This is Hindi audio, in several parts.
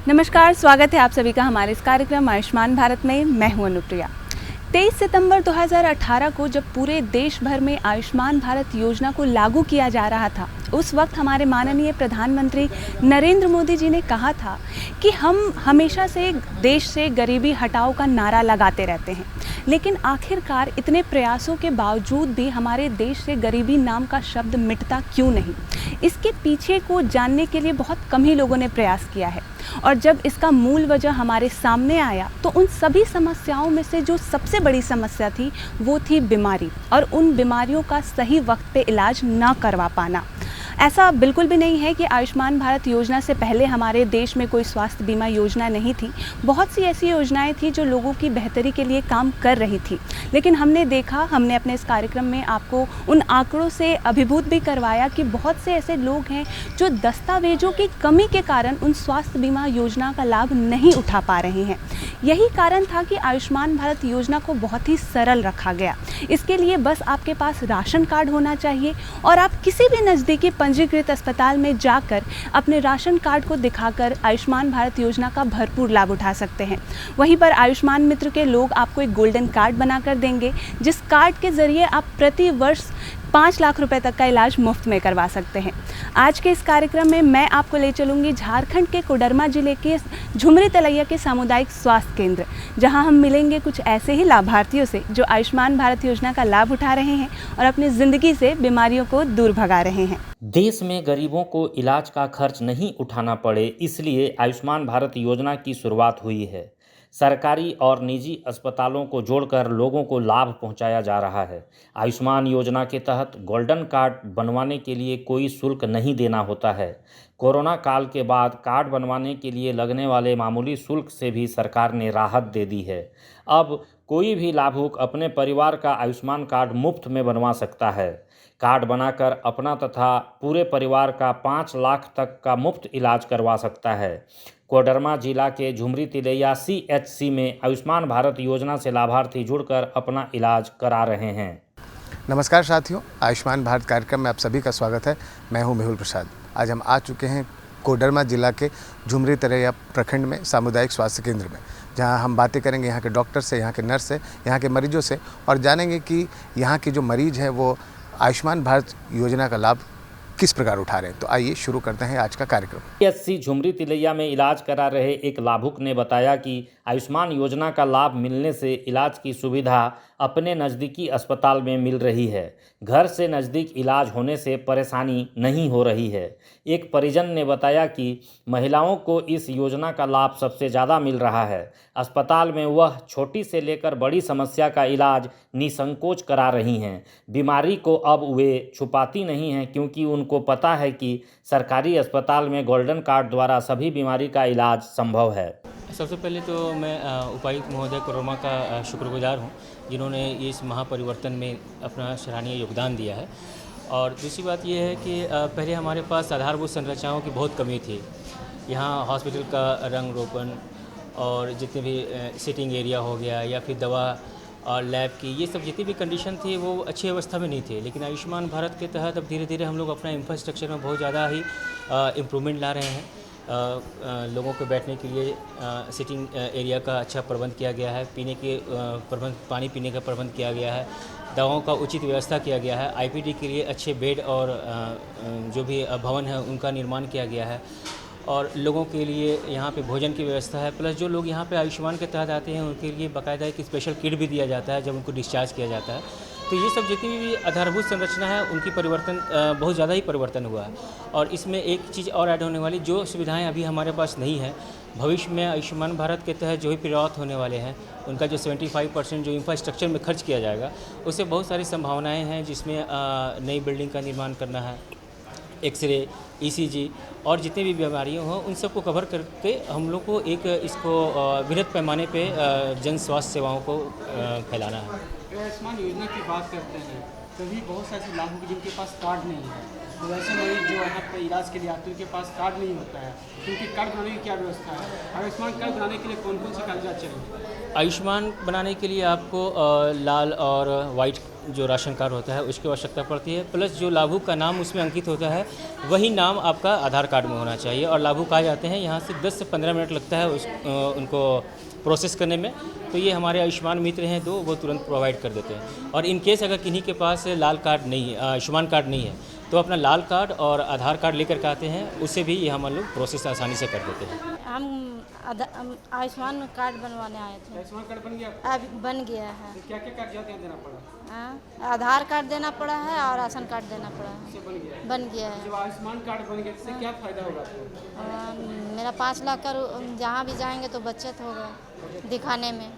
नमस्कार, स्वागत है आप सभी का हमारे इस कार्यक्रम आयुष्मान भारत में। मैं हूं अनुप्रिया। 23 सितंबर 2018 को जब पूरे देश भर में आयुष्मान भारत योजना को लागू किया जा रहा था, उस वक्त हमारे माननीय प्रधानमंत्री नरेंद्र मोदी जी ने कहा था कि हम हमेशा से देश से गरीबी हटाओ का नारा लगाते रहते हैं, लेकिन आखिरकार इतने प्रयासों के बावजूद भी हमारे देश से गरीबी नाम का शब्द मिटता क्यों नहीं। इसके पीछे को जानने के लिए बहुत कम ही लोगों ने प्रयास किया है, और जब इसका मूल वजह हमारे सामने आया तो उन सभी समस्याओं में से जो सबसे बड़ी समस्या थी वो थी बीमारी, और उन बीमारियों का सही वक्त पे इलाज ना करवा पाना। ऐसा बिल्कुल भी नहीं है कि आयुष्मान भारत योजना से पहले हमारे देश में कोई स्वास्थ्य बीमा योजना नहीं थी। बहुत सी ऐसी योजनाएं थी जो लोगों की बेहतरी के लिए काम कर रही थी, लेकिन हमने अपने इस कार्यक्रम में आपको उन आंकड़ों से अभिभूत भी करवाया कि बहुत से ऐसे लोग हैं जो दस्तावेजों की कमी के कारण उन स्वास्थ्य बीमा योजना का लाभ नहीं उठा पा रहे हैं। यही कारण था कि आयुष्मान भारत योजना को बहुत ही सरल रखा गया। इसके लिए बस आपके पास राशन कार्ड होना चाहिए और आप किसी भी नज़दीकी पंजीकृत अस्पताल में जाकर अपने राशन कार्ड को दिखाकर आयुष्मान भारत योजना का भरपूर लाभ उठा सकते हैं। वहीं पर आयुष्मान मित्र के लोग आपको एक गोल्डन कार्ड बनाकर देंगे, जिस कार्ड के ज़रिए आप प्रति वर्ष 5 लाख रुपए तक का इलाज मुफ्त में करवा सकते हैं। आज के इस कार्यक्रम में मैं आपको ले चलूँगी झारखंड के कोडरमा जिले के झुमरी तलैया के सामुदायिक स्वास्थ्य केंद्र, जहां हम मिलेंगे कुछ ऐसे ही लाभार्थियों से जो आयुष्मान भारत योजना का लाभ उठा रहे हैं और अपनी ज़िंदगी से बीमारियों को दूर भगा रहे हैं। देश में गरीबों को इलाज का खर्च नहीं उठाना पड़े, इसलिए आयुष्मान भारत योजना की शुरुआत हुई है। सरकारी और निजी अस्पतालों को जोड़कर लोगों को लाभ पहुंचाया जा रहा है। आयुष्मान योजना के तहत गोल्डन कार्ड बनवाने के लिए कोई शुल्क नहीं देना होता है। कोरोना काल के बाद कार्ड बनवाने के लिए लगने वाले मामूली शुल्क से भी सरकार ने राहत दे दी है। अब कोई भी लाभुक अपने परिवार का आयुष्मान कार्ड मुफ्त में बनवा सकता है। कार्ड बनाकर अपना तथा पूरे परिवार का 5 लाख तक का मुफ्त इलाज करवा सकता है। कोडरमा जिला के झुमरी तिलैया CHC में आयुष्मान भारत योजना से लाभार्थी जुड़कर अपना इलाज करा रहे हैं। नमस्कार साथियों, आयुष्मान भारत कार्यक्रम में आप सभी का स्वागत है। मैं हूं मेहुल प्रसाद। आज हम आ चुके हैं कोडरमा जिला के झुमरी तिलैया प्रखंड में सामुदायिक स्वास्थ्य केंद्र में, जहां हम बातें करेंगे यहाँ के डॉक्टर से, यहाँ के नर्स से, यहाँ के मरीजों से, और जानेंगे कि यहाँ के जो मरीज हैं वो आयुष्मान भारत योजना का लाभ किस प्रकार उठा रहे हैं। तो आइए शुरू करते हैं आज का कार्यक्रम। CHC झुमरी तिलैया में इलाज करा रहे एक लाभुक ने बताया कि आयुष्मान योजना का लाभ मिलने से इलाज की सुविधा अपने नज़दीकी अस्पताल में मिल रही है। घर से नज़दीक इलाज होने से परेशानी नहीं हो रही है। एक परिजन ने बताया कि महिलाओं को इस योजना का लाभ सबसे ज़्यादा मिल रहा है। अस्पताल में वह छोटी से लेकर बड़ी समस्या का इलाज निसंकोच करा रही हैं। बीमारी को अब वे छुपाती नहीं हैं, क्योंकि उनको पता है कि सरकारी अस्पताल में गोल्डन कार्ड द्वारा सभी बीमारी का इलाज संभव है। सबसे पहले तो मैं उपायुक्त महोदय कोडरमा का शुक्रगुजार हूं, जिन्होंने इस महापरिवर्तन में अपना सराहनीय योगदान दिया है। और दूसरी बात यह है कि पहले हमारे पास आधारभूत संरचनाओं की बहुत कमी थी। यहाँ हॉस्पिटल का रंग रोपण और जितने भी सिटिंग एरिया हो गया या फिर दवा और लैब की, ये सब जितनी भी कंडीशन थी वो अच्छी अवस्था में नहीं थे। लेकिन आयुष्मान भारत के तहत अब धीरे धीरे हम लोग अपना इंफ्रास्ट्रक्चर में बहुत ज़्यादा ही इम्प्रूवमेंट ला रहे हैं। लोगों को बैठने के लिए सिटिंग एरिया का अच्छा प्रबंध किया गया है, पीने के प्रबंध, पानी पीने का प्रबंध किया गया है, दवाओं का उचित व्यवस्था किया गया है, IPD के लिए अच्छे बेड और जो भी भवन है उनका निर्माण किया गया है, और लोगों के लिए यहाँ पे भोजन की व्यवस्था है। प्लस जो लोग यहाँ पे आयुष्मान के तहत आते हैं उनके लिए बाकायदा एक स्पेशल किट भी दिया जाता है जब उनको डिस्चार्ज किया जाता है। तो ये सब जितनी भी आधारभूत संरचना है उनकी परिवर्तन बहुत ज़्यादा ही परिवर्तन हुआ है। और इसमें एक चीज़ और ऐड होने वाली, जो सुविधाएं अभी हमारे पास नहीं है, भविष्य में आयुष्मान भारत के तहत जो भी प्रयास होने वाले हैं उनका जो 75% जो इंफ्रास्ट्रक्चर में खर्च किया जाएगा, उससे बहुत सारी संभावनाएँ हैं, जिसमें नई बिल्डिंग का निर्माण करना है, एक्सरे, ECG और जितनी भी बीमारियाँ हों उन सबको कवर करके हम लोग को एक इसको बृहद पैमाने पे जन स्वास्थ्य सेवाओं को फैलाना है। आयुष्मान योजना की बात करते हैं, तभी बहुत सारे लाभुक जिनके पास कार्ड नहीं है, तो वैसे मरीज जो यहाँ पे इलाज के लिए आते हैं उनके पास कार्ड नहीं होता है, क्योंकि कार्ड बनाने की क्या व्यवस्था है? आयुष्मान कार्ड बनाने के लिए कौन कौन से कागजात चाहिए? आयुष्मान बनाने के लिए आपको लाल और वाइट जो राशन कार्ड होता है उसकी आवश्यकता पड़ती है, प्लस जो लाभुक का नाम उसमें अंकित होता है वही नाम आपका आधार कार्ड में होना चाहिए। और लाभुक आ जाते हैं यहाँ से 10 से 15 मिनट लगता है उनको प्रोसेस करने में। तो ये हमारे आयुष्मान मित्र हैं दो, वो तुरंत प्रोवाइड कर देते हैं। और इन केस अगर किन्हीं के पास लाल कार्ड नहीं है, आयुष्मान कार्ड नहीं है, तो अपना लाल कार्ड और आधार कार्ड लेकर के आते हैं, उससे भी ये हम लोग प्रोसेस आसानी से कर देते हैं। हम आयुष्मान कार्ड बनवाने आए थे। आयुष्मान कार्ड बन गया? अब बन गया है। तो क्या क्या कागजात यहाँ देना पड़ा? आधार कार्ड देना पड़ा है और राशन कार्ड देना पड़ा है। इससे बन गया? बन गया है। जब आयुष्मान कार्ड बन गया इससे क्या फ़ायदा होगा आपको? मेरा 5 लाख का जहाँ भी जाएंगे तो बचत होगा दिखाने में।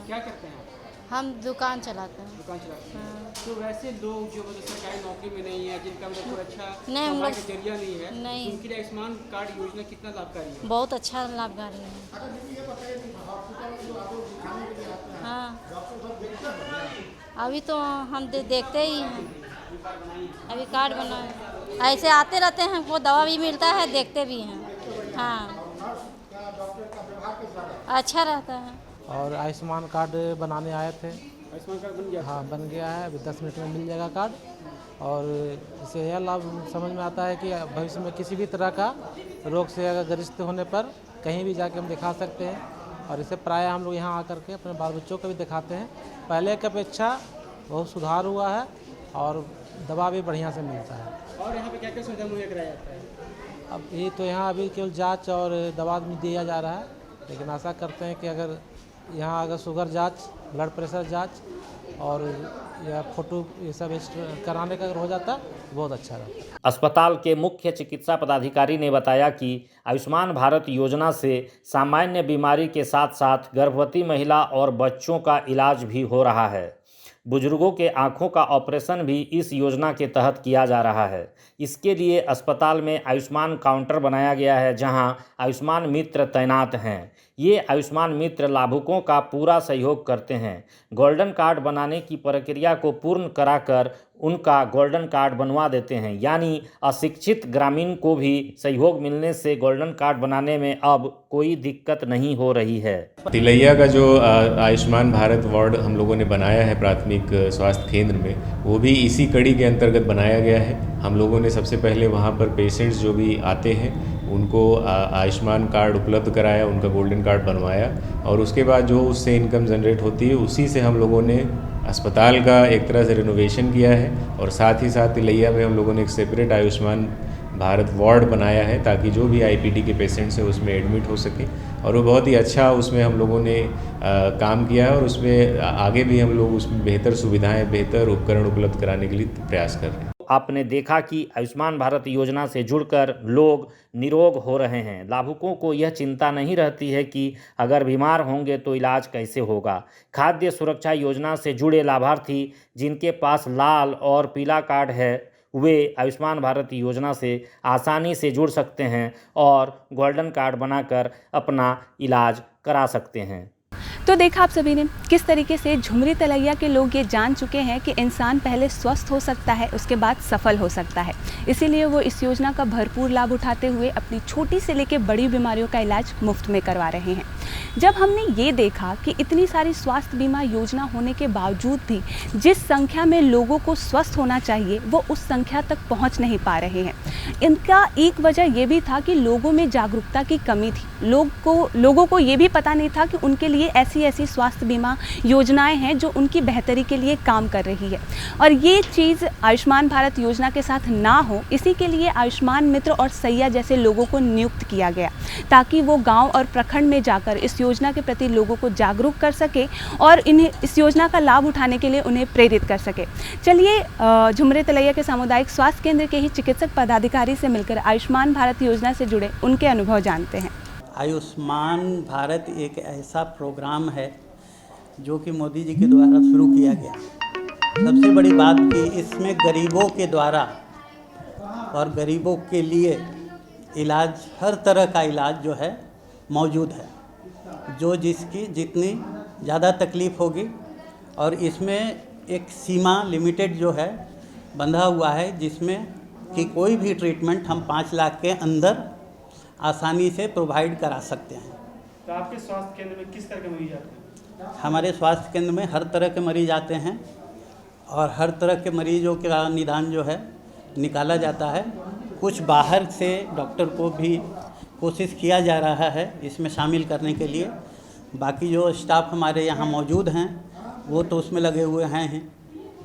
क्या करते हैं आप? हम दुकान चलाते हैं। दुकान चलाते हैं। तो वैसे लोग जो मतलब सरकारी नौकरी में नहीं है, जिनका मतलब कोई अच्छा नहीं, हम कमाई लोग का जरिया नहीं है, नहीं। उनके लिए आयुष्मान कार्ड योजना कितना लाभकारी है? बहुत अच्छा लाभकारी है। हाँ, अभी तो हम देखते ही हैं, अभी कार्ड बना ऐसे आते रहते हैं, वो दवा भी मिलता है, देखते भी हैं। हाँ, अच्छा रहता है। और आयुष्मान कार्ड बनाने आए थे। आयुष्मान कार्ड बन गया? हाँ, बन गया है, अभी 10 मिनट में मिल जाएगा कार्ड। और इससे यह लाभ समझ में आता है कि भविष्य में किसी भी तरह का रोग से अगर ग्रस्त होने पर कहीं भी जाके हम दिखा सकते हैं। और इसे प्रायः हम लोग यहाँ आकर के अपने बाल बच्चों को भी दिखाते हैं। पहले की अपेक्षा बहुत सुधार हुआ है और दवा भी बढ़िया से मिलता है। और यहाँ पे क्या क्या सुविधा मुहैया कराया जाता है? अब ये तो यहाँ अभी केवल जांच और दवा भी दिया जा रहा है, लेकिन आशा करते हैं कि अगर यहाँ अगर शुगर जांच, ब्लड प्रेशर जांच और या फोटो ये सब कराने का अगर हो जाता तो बहुत अच्छा रहता। अस्पताल के मुख्य चिकित्सा पदाधिकारी ने बताया कि आयुष्मान भारत योजना से सामान्य बीमारी के साथ साथ गर्भवती महिला और बच्चों का इलाज भी हो रहा है। बुजुर्गों के आँखों का ऑपरेशन भी इस योजना के तहत किया जा रहा है। इसके लिए अस्पताल में आयुष्मान काउंटर बनाया गया है, जहां आयुष्मान मित्र तैनात हैं। ये आयुष्मान मित्र लाभुकों का पूरा सहयोग करते हैं। गोल्डन कार्ड बनाने की प्रक्रिया को पूर्ण कराकर उनका गोल्डन कार्ड बनवा देते हैं, यानी अशिक्षित ग्रामीण को भी सहयोग मिलने से गोल्डन कार्ड बनाने में अब कोई दिक्कत नहीं हो रही है। तिलैया का जो आयुष्मान भारत वार्ड हम लोगों ने बनाया है प्राथमिक स्वास्थ्य केंद्र में, वो भी इसी कड़ी के अंतर्गत बनाया गया है। हम लोगों ने सबसे पहले वहाँ पर पेशेंट्स जो भी आते हैं उनको आयुष्मान कार्ड उपलब्ध कराया, उनका गोल्डन कार्ड बनवाया और उसके बाद जो उससे इनकम जनरेट होती है उसी से हम लोगों ने अस्पताल का एक तरह से रिनोवेशन किया है। और साथ ही साथ तिलैया में हम लोगों ने एक सेपरेट आयुष्मान भारत वार्ड बनाया है ताकि जो भी आईपीडी के पेशेंट्स हैं उसमें एडमिट हो सके। और वो बहुत ही अच्छा उसमें हम लोगों ने काम किया है और उसमें आगे भी हम लोग उसमें बेहतर सुविधाएं, बेहतर उपकरण उपलब्ध कराने के लिए प्रयास कर रहे हैं। आपने देखा कि आयुष्मान भारत योजना से जुड़कर लोग निरोग हो रहे हैं। लाभुकों को यह चिंता नहीं रहती है कि अगर बीमार होंगे तो इलाज कैसे होगा। खाद्य सुरक्षा योजना से जुड़े लाभार्थी जिनके पास लाल और पीला कार्ड है वे आयुष्मान भारत योजना से आसानी से जुड़ सकते हैं और गोल्डन कार्ड बनाकर अपना इलाज करा सकते हैं। तो देखा आप सभी ने किस तरीके से झुमरी तलैया के लोग ये जान चुके हैं कि इंसान पहले स्वस्थ हो सकता है, उसके बाद सफल हो सकता है। इसीलिए वो इस योजना का भरपूर लाभ उठाते हुए अपनी छोटी से लेकर बड़ी बीमारियों का इलाज मुफ्त में करवा रहे हैं। जब हमने ये देखा कि इतनी सारी स्वास्थ्य बीमा योजना होने के बावजूद भी जिस संख्या में लोगों को स्वस्थ होना चाहिए वो उस संख्या तक पहुंच नहीं पा रहे हैं, इनका एक वजह ये भी था कि लोगों में जागरूकता की कमी थी। लोगों को ये भी पता नहीं था कि उनके लिए ऐसी स्वास्थ्य बीमा योजनाएं हैं जो उनकी बेहतरी के लिए काम कर रही है। और ये चीज़ आयुष्मान भारत योजना के साथ ना हो, इसी के लिए आयुष्मान मित्र और सैया जैसे लोगों को नियुक्त किया गया ताकि वो गांव और प्रखंड में जाकर इस योजना के प्रति लोगों को जागरूक कर सके और इन्हें इस योजना का लाभ उठाने के लिए उन्हें प्रेरित कर सके। चलिए झुमरी तलैया के सामुदायिक स्वास्थ्य केंद्र के ही चिकित्सक पदाधिकारी से मिलकर आयुष्मान भारत योजना से जुड़े उनके अनुभव जानते हैं। आयुष्मान भारत एक ऐसा प्रोग्राम है जो कि मोदी जी के द्वारा शुरू किया गया। सबसे बड़ी बात कि इसमें गरीबों के द्वारा और गरीबों के लिए इलाज, हर तरह का इलाज जो है मौजूद है, जो जिसकी जितनी ज़्यादा तकलीफ़ होगी। और इसमें एक सीमा लिमिटेड जो है बंधा हुआ है जिसमें कि कोई भी ट्रीटमेंट हम 5 लाख के अंदर आसानी से प्रोवाइड करा सकते हैं। तो आपके स्वास्थ्य केंद्र में किस तरह के मरीज आते हैं? हमारे स्वास्थ्य केंद्र में हर तरह के मरीज आते हैं और हर तरह के मरीजों का निदान जो है निकाला जाता है। कुछ बाहर से डॉक्टर को भी कोशिश किया जा रहा है इसमें शामिल करने के लिए। बाकी जो स्टाफ हमारे यहाँ मौजूद हैं वो तो उसमें लगे हुए हैं।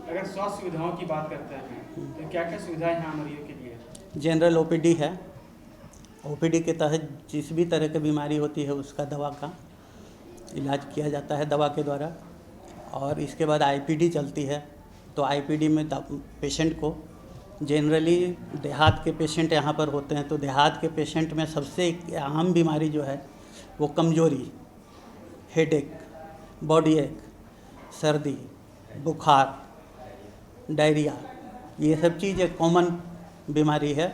अगर स्वास्थ्य सुविधाओं की बात करते हैं तो क्या क्या सुविधाएं यहाँ मरीजों के लिए? जनरल ओपीडी है। ओपीडी के तहत जिस भी तरह की बीमारी होती है उसका दवा का इलाज किया जाता है दवा के द्वारा। और इसके बाद आईपीडी चलती है, तो आईपीडी में पेशेंट को जनरली देहात के पेशेंट यहाँ पर होते हैं, तो देहात के पेशेंट में सबसे अहम बीमारी जो है वो कमजोरी, हेडेक, बॉडी एक, सर्दी, बुखार, डायरिया, ये सब चीज़ एक कॉमन बीमारी है।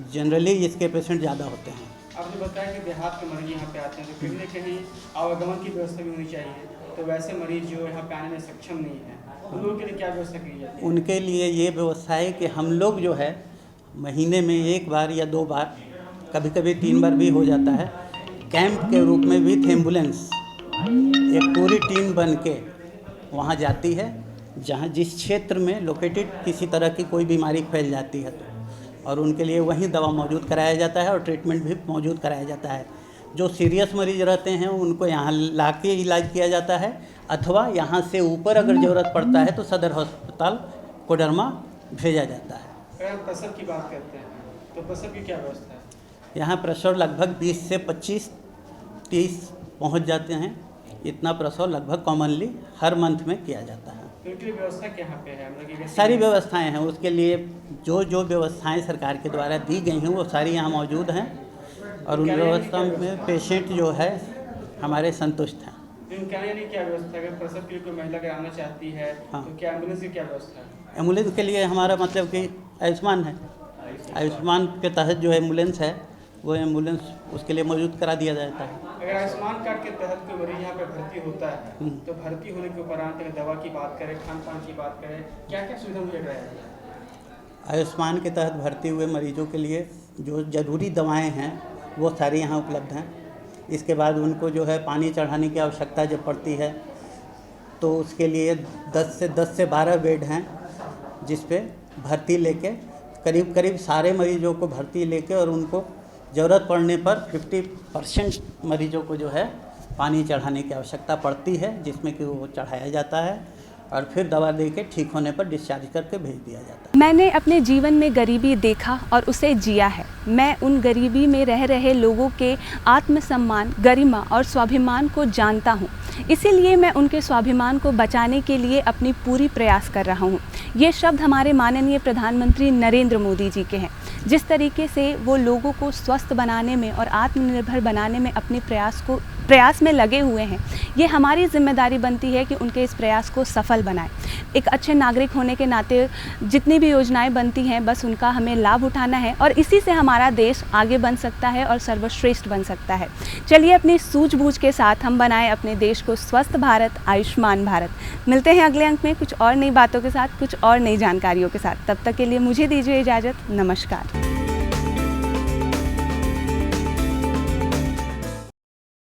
जनरली इसके पेशेंट ज़्यादा होते हैं। आपने बताया कि देहात के मरीज यहाँ पे आते हैं तो कहीं न कहीं आवागमन की व्यवस्था भी होनी चाहिए, तो वैसे मरीज जो यहाँ पे आने में सक्षम नहीं है उन लोगों के लिए क्या व्यवस्था की जाती है? उनके लिए ये व्यवस्था है कि हम लोग जो है महीने में 1 बार या 2 बार, कभी कभी 3 बार भी हो जाता है, कैंप के रूप में विथ एम्बुलेंस एक पूरी टीम बन के वहाँ जाती है जहाँ जिस क्षेत्र में लोकेटेड किसी तरह की कोई बीमारी फैल जाती है, और उनके लिए वहीं दवा मौजूद कराया जाता है और ट्रीटमेंट भी मौजूद कराया जाता है। जो सीरियस मरीज रहते हैं उनको यहाँ ला के इलाज किया जाता है, अथवा यहाँ से ऊपर अगर ज़रूरत पड़ता है तो सदर अस्पताल कोडरमा भेजा जाता है। अगर हम प्रसव की बात करते हैं तो प्रसव की क्या व्यवस्था है? यहाँ प्रसव लगभग 20 से 25-30 पहुँच जाते हैं। इतना प्रसव लगभग कॉमनली हर मंथ में किया जाता है। तो उनके लिए व्यवस्था क्या यहाँ पे है? मतलब कि सारी व्यवस्थाएं हैं उसके लिए, जो व्यवस्थाएं सरकार के द्वारा दी गई हैं वो सारी यहाँ मौजूद हैं, और उन व्यवस्था में पेशेंट जो है हमारे संतुष्ट हैं। क्या व्यवस्था है? अगर प्रसव के लिए कोई महिला कराना चाहती है हाँ। तो क्या एम्बुलेंस की क्या व्यवस्था है? एम्बुलेंस के लिए हमारा मतलब कि आयुष्मान है, आयुष्मान के तहत जो एम्बुलेंस है वो एम्बुलेंस उसके लिए मौजूद करा दिया जाता है। अगर आयुष्मान कार्ड के तहत कोई मरीज यहाँ पर भर्ती होता है तो भर्ती होने के उपरांत अगर दवा की बात करें, खान पान की बात करें, क्या क्या सुविधा मुझे कराया? आयुष्मान के तहत भर्ती हुए मरीजों के लिए जो ज़रूरी दवाएं हैं वो सारी यहाँ उपलब्ध हैं। इसके बाद उनको जो है पानी चढ़ाने की आवश्यकता जब पड़ती है तो उसके लिए 10 से 12 बेड हैं जिस पे भर्ती लेके करीब सारे मरीजों को भर्ती लेके, और उनको ज़रूरत पड़ने पर 50% मरीजों को जो है पानी चढ़ाने की आवश्यकता पड़ती है, जिसमें कि वो चढ़ाया जाता है और फिर दवा दे के ठीक होने पर डिस्चार्ज करके भेज दिया जाता है। मैंने अपने जीवन में गरीबी देखा और उसे जिया है। मैं उन गरीबी में रह रहे लोगों के आत्मसम्मान, गरिमा और स्वाभिमान को जानता हूँ। इसीलिए मैं उनके स्वाभिमान को बचाने के लिए अपनी पूरी प्रयास कर रहा हूँ। ये शब्द हमारे माननीय प्रधानमंत्री नरेंद्र मोदी जी के हैं। जिस तरीके से वो लोगों को स्वस्थ बनाने में और आत्मनिर्भर बनाने में अपने प्रयास में लगे हुए हैं, ये हमारी जिम्मेदारी बनती है कि उनके इस प्रयास को सफल बनाएं। एक अच्छे नागरिक होने के नाते जितनी भी योजनाएं बनती हैं बस उनका हमें लाभ उठाना है, और इसी से हमारा देश आगे बन सकता है और सर्वश्रेष्ठ बन सकता है। चलिए अपनी सूझबूझ के साथ हम बनाएं अपने देश को स्वस्थ भारत, आयुष्मान भारत। मिलते हैं अगले अंक में कुछ और नई बातों के साथ, कुछ और नई जानकारियों के साथ। तब तक के लिए मुझे दीजिए इजाज़त। नमस्कार।